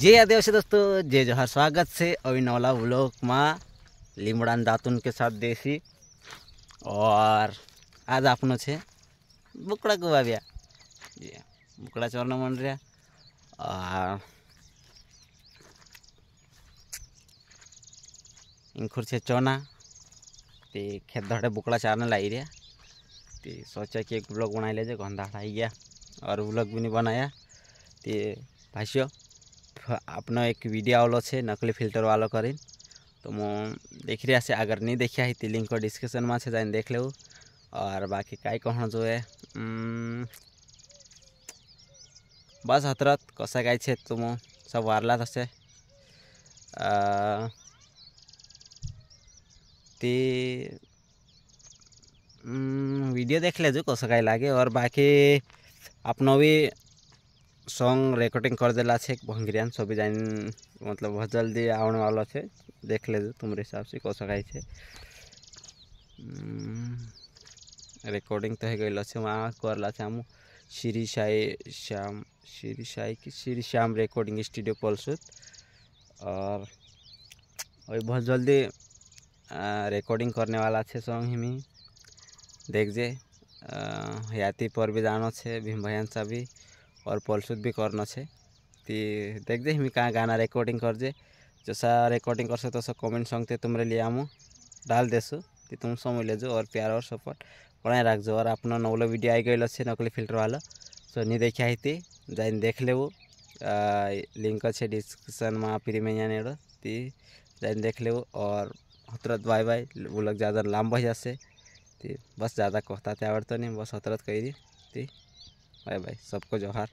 जय आदिवासी दोस्तों, जय जोहार। स्वागत से अविनवला व्लॉग में લીમડાના દાતુન के साथ देसी। और आज आपनो छे बुकड़ा गुवाव्या बुकड़ा चरना मन रहा। और इंखुर छे चना ते खेत धड़े बुकड़ा चारने लाई रहा। ते सोचा कि एक ब्लॉग बनाई लेजे, गंदा आई गया और व्लॉग भी नहीं बनाया। ते भाष्य अपना एक वीडियो आवलो छे नकली फिल्टर वालो करीन, तो मु देख रहा से। अगर नहीं देखा है तो लिंक को डिस्क्रिप्शन में जाइन देख ले। और बाकी कई कहना जो है बस हतरत कसा गाय छे तुम सब वारला थसे ते वीडियो देख लेजो कसा गाय लागे। और बाकी अपनो भी सॉन्ग रिकॉर्डिंग कर देला छे भंगरियान सभी जान, मतलब बहुत जल्दी आने वाला छे। देख ले तुम्हारे हिसाब से कौन गाय छे। रिकॉर्डिंग तो है गई छे वहाँ करला छे हम श्री श्याम रिकॉर्डिंग स्टूडियो पलसूत। और अभी बहुत जल्दी रिकॉर्डिंग करने वाला छे सॉन्ग हिमी देख जे। याति पर भी जानो छे भीम भैया सा भी और पलसूत भी करना छे। ती देख जे हिमी कहाँ गाना रिकॉर्डिंग कर जे। जैसा रिकॉर्डिंग कर तो सब कमेंट सॉन्ग ते तुम्हारे लिए आमु डाल देसु कि तुम समझ लेजो और प्यार और सपोर्ट बनाए रखजो। और अपना नवलो वीडियो आई गई छे नकली फिल्टर वाला, सो नहीं देखा ही थी जाइन देख ले। लिंक अच्छे डिस्क्रिप्शन में फ्री में जाने ती जाइन देख ले। और हतरत बाय बाय वो ज़्यादा लंबा हो जासे ती बस ज़्यादा कहता आवड़ता नहीं, बस हतरत कही दी ती बाय बाय। सबको जोहार।